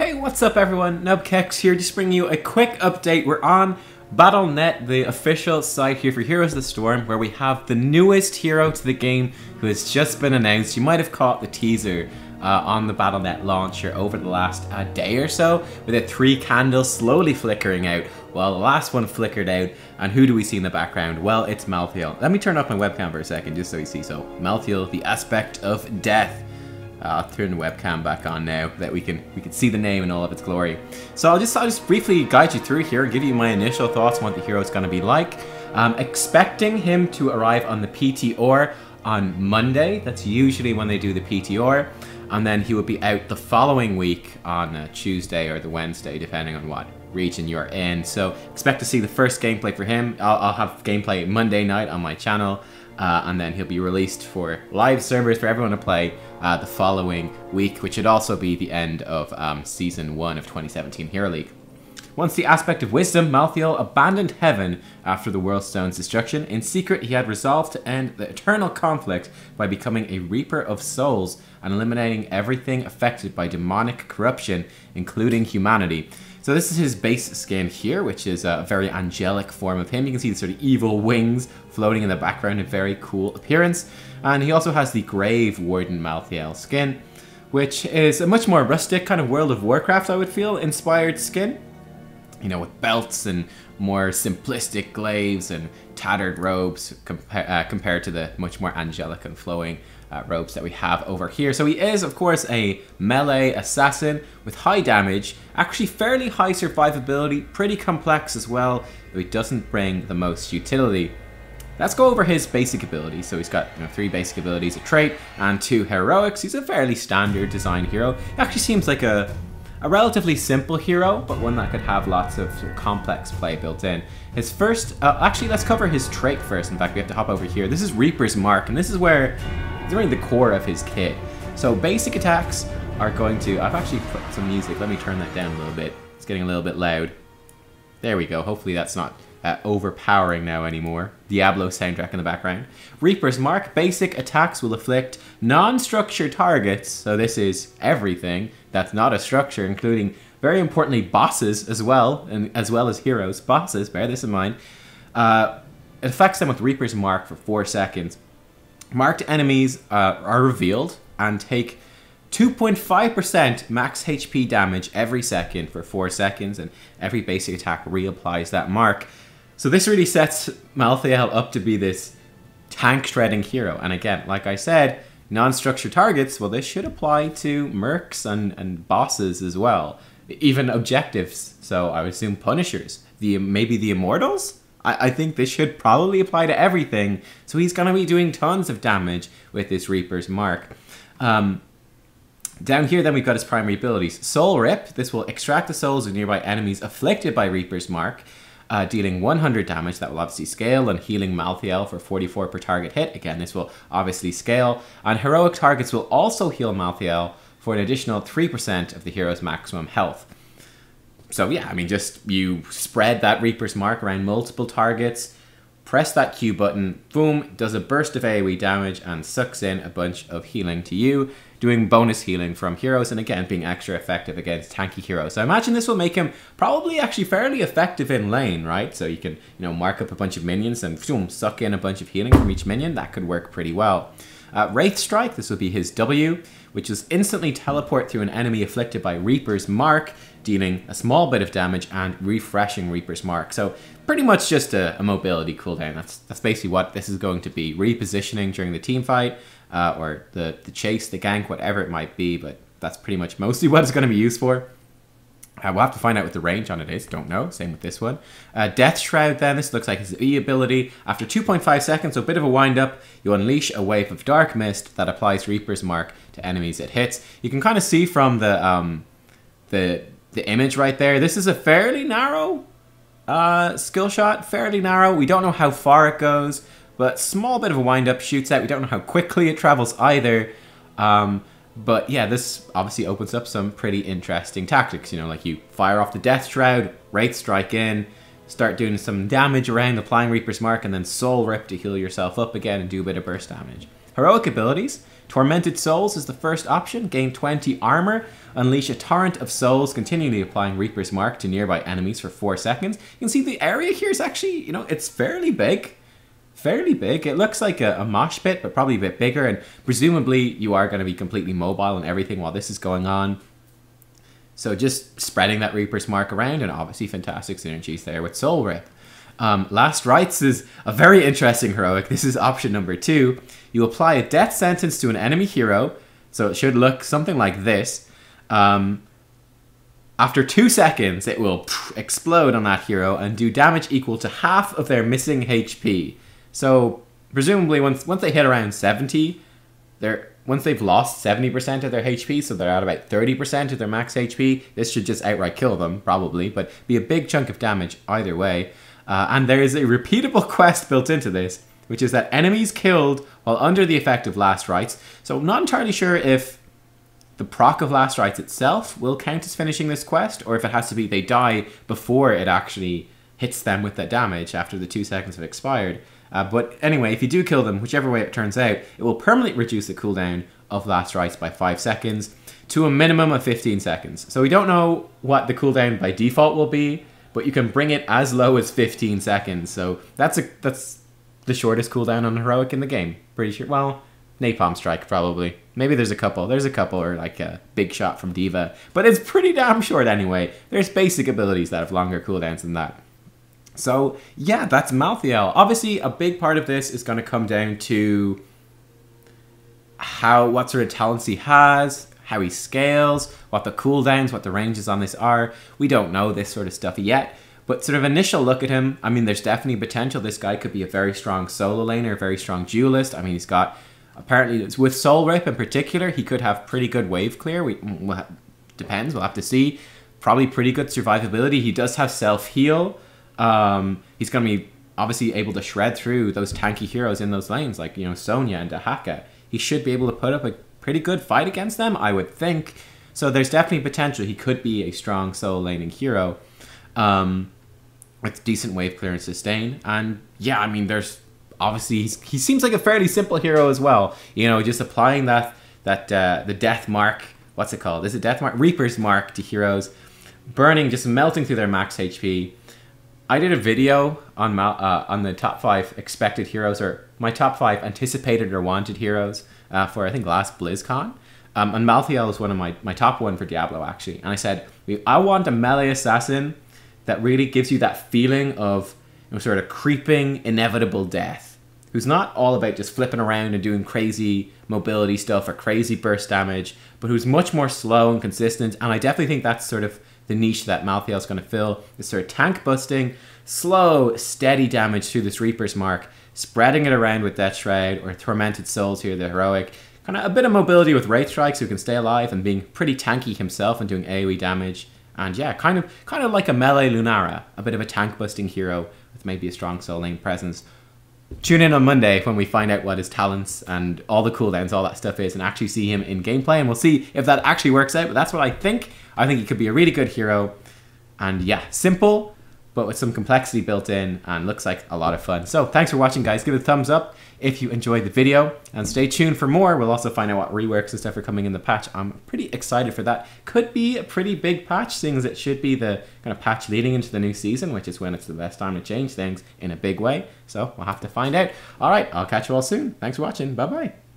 Hey, what's up everyone? Nubkeks here, just bringing you a quick update. We're on Battle.net, the official site here for Heroes of the Storm, where we have the newest hero to the game who has just been announced. You might have caught the teaser on the Battle.net launcher over the last day or so, with the 3 candles slowly flickering out. Well, the last one flickered out, and who do we see in the background? Well, it's MALTHAEL. Let me turn off my webcam for a second, just so you see. So, MALTHAEL, the aspect of death. I'll turn the webcam back on now that we can see the name in all of its glory. So I'll just briefly guide you through here, give you my initial thoughts on what the hero is going to be like. Expecting him to arrive on the PTR on Monday. That's usually when they do the PTR, and then he will be out the following week on Tuesday or the Wednesday, depending on what region you're in. So expect to see the first gameplay for him. I'll have gameplay Monday night on my channel. And then he'll be released for live servers for everyone to play the following week, which should also be the end of Season 1 of 2017 Hero League. Once the aspect of wisdom, MALTHAEL abandoned heaven after the World Stone's destruction. In secret, he had resolved to end the eternal conflict by becoming a Reaper of Souls and eliminating everything affected by demonic corruption, including humanity. So this is his base skin here, which is a very angelic form of him. You can see the sort of evil wings floating in the background, a very cool appearance. And he also has the Grave Warden MALTHAEL skin, which is a much more rustic kind of World of Warcraft, I would feel, inspired skin. You know, with belts and more simplistic glaives and tattered robes compared to the much more angelic and flowing robes that we have over here. So he is, of course, a melee assassin with high damage, actually fairly high survivability, pretty complex as well, though he doesn't bring the most utility. Let's go over his basic abilities. So he's got 3 basic abilities, a trait, and 2 heroics. He's a fairly standard design hero. He actually seems like a relatively simple hero, but one that could have lots of sort of complex play built in. His first, actually let's cover his trait first. In fact, we have to hop over here. This is Refreeze Mark, and this is where it's really the core of his kit. So basic attacks are going to, I've actually put some music, let me turn that down a little bit. It's getting a little bit loud. There we go, hopefully that's not overpowering now anymore. Diablo soundtrack in the background. Refreeze Mark, basic attacks will afflict non-structured targets, so this is everything that's not a structure, including, very importantly, bosses as well, and as well as heroes. Bosses, bear this in mind. It affects them with Refreeze Mark for 4 seconds. Marked enemies are revealed and take 2.5% max HP damage every second for 4 seconds, and every basic attack reapplies that mark. So this really sets MALTHAEL up to be this tank-shredding hero. And again, like I said, non-structured targets, well, this should apply to mercs and bosses as well. Even objectives, so I would assume punishers. Maybe the immortals? I think this should probably apply to everything. So he's going to be doing tons of damage with this Reaper's Mark. Down here then we've got his primary abilities. Soul Rip, this will extract the souls of nearby enemies afflicted by Reaper's Mark, dealing 100 damage. That will obviously scale, and healing MALTHAEL for 44 per target hit. Again, this will obviously scale. And heroic targets will also heal MALTHAEL for an additional 3% of the hero's maximum health. So yeah, I mean, just you spread that Reaper's Mark around multiple targets, press that Q button, boom, does a burst of AoE damage and sucks in a bunch of healing to you, doing bonus healing from heroes, and again, being extra effective against tanky heroes. So I imagine this will make him probably actually fairly effective in lane, right? So you can, mark up a bunch of minions and boom, suck in a bunch of healing from each minion. That could work pretty well. Wraith Strike, this will be his W, which is instantly teleport through an enemy afflicted by Reaper's Mark, dealing a small bit of damage and refreshing Reaper's Mark. So pretty much just a mobility cooldown. That's basically what this is going to be. Repositioning during the team fight, or the chase, the gank, whatever it might be, but that's pretty much mostly what it's going to be used for. We'll have to find out what the range on it is, don't know, same with this one. Death Shroud then, this looks like his E ability. After 2.5 seconds, so a bit of a wind up, you unleash a wave of dark mist that applies Reaper's Mark to enemies it hits. You can kind of see from the image right there, this is a fairly narrow skill shot, fairly narrow. We don't know how far it goes, but small bit of a wind up, shoots out. We don't know how quickly it travels either. But yeah, this obviously opens up some pretty interesting tactics. Like you fire off the Death Shroud, Wraith Strike in, start doing some damage around, applying Reaper's Mark, and then Soul Rip to heal yourself up again and do a bit of burst damage. Heroic abilities. Tormented Souls is the first option. Gain 20 armor. Unleash a torrent of souls, continually applying Reaper's Mark to nearby enemies for 4 seconds. You can see the area here is actually, you know, it's fairly big. Fairly big. It looks like a mosh pit, but probably a bit bigger, and presumably you are going to be completely mobile and everything while this is going on. So just spreading that Reaper's Mark around, and obviously fantastic synergies there with Soul Rip. Last Rites is a very interesting heroic. This is option number 2. You apply a death sentence to an enemy hero, so it should look something like this. After 2 seconds, it will explode on that hero and do damage equal to half of their missing HP. So presumably once they hit around 70, once they've lost 70% of their HP, so they're at about 30% of their max HP, this should just outright kill them, probably, but be a big chunk of damage either way. And there is a repeatable quest built into this, which is that enemies killed while under the effect of Last Rites. So I'm not entirely sure if the proc of Last Rites itself will count as finishing this quest, or if it has to be they die before it actually hits them with that damage after the 2 seconds have expired. But anyway, if you do kill them, whichever way it turns out, it will permanently reduce the cooldown of Last Rites by 5 seconds to a minimum of 15 seconds. So we don't know what the cooldown by default will be, but you can bring it as low as 15 seconds. So that's the shortest cooldown on heroic in the game. Pretty sure. Well, Napalm Strike probably. Maybe there's a couple. There's a couple, or like a Big Shot from Diva. But it's pretty damn short anyway. There's basic abilities that have longer cooldowns than that. So yeah, that's MALTHAEL. Obviously, a big part of this is going to come down to what sort of talents he has, how he scales, what the cooldowns, what the ranges on this are. We don't know this sort of stuff yet, but sort of initial look at him, I mean, there's definitely potential. This guy could be a very strong solo laner, a very strong duelist. I mean, he's got, apparently, with Soul Rip in particular, he could have pretty good wave clear. Depends, we'll have to see. Probably pretty good survivability. He does have self-heal. He's going to be obviously able to shred through those tanky heroes in those lanes, like, you know, Sonya and Dahaka. He should be able to put up a pretty good fight against them, I would think. So there's definitely potential. He could be a strong solo laning hero with decent wave clear and sustain. And yeah, I mean, there's obviously he seems like a fairly simple hero as well. You know, just applying the death mark. What's it called? Is it death mark? Reaper's Mark to heroes, burning, just melting through their max HP. I did a video on the top 5 expected heroes, or my top 5 anticipated or wanted heroes for, I think, last BlizzCon. And MALTHAEL is one of my top 1 for Diablo, actually. And I said, I want a melee assassin that really gives you that feeling of, you know, sort of creeping, inevitable death. Who's not all about just flipping around and doing crazy mobility stuff or crazy burst damage, but who's much more slow and consistent. And I definitely think that's sort of the niche that MALTHAEL is going to fill. Is sort of tank busting, slow, steady damage through this Reaper's Mark, spreading it around with Death Shroud or Tormented Souls here, the heroic. Kind of a bit of mobility with Wraith Strikes who can stay alive, and being pretty tanky himself and doing AoE damage. And yeah, kind of like a melee Lunara, a bit of a tank busting hero with maybe a strong soul lane presence. Tune in on Monday when we find out what his talents and all the cooldowns, all that stuff is, and actually see him in gameplay, and we'll see if that actually works out. But that's what I think. I think he could be a really good hero. And yeah, simple, but with some complexity built in, and looks like a lot of fun. So thanks for watching, guys. Give it a thumbs up if you enjoyed the video, and stay tuned for more. We'll also find out what reworks and stuff are coming in the patch. I'm pretty excited for that. Could be a pretty big patch, seeing as it should be the kind of patch leading into the new season, which is when it's the best time to change things in a big way. So we'll have to find out. All right, I'll catch you all soon. Thanks for watching. Bye-bye.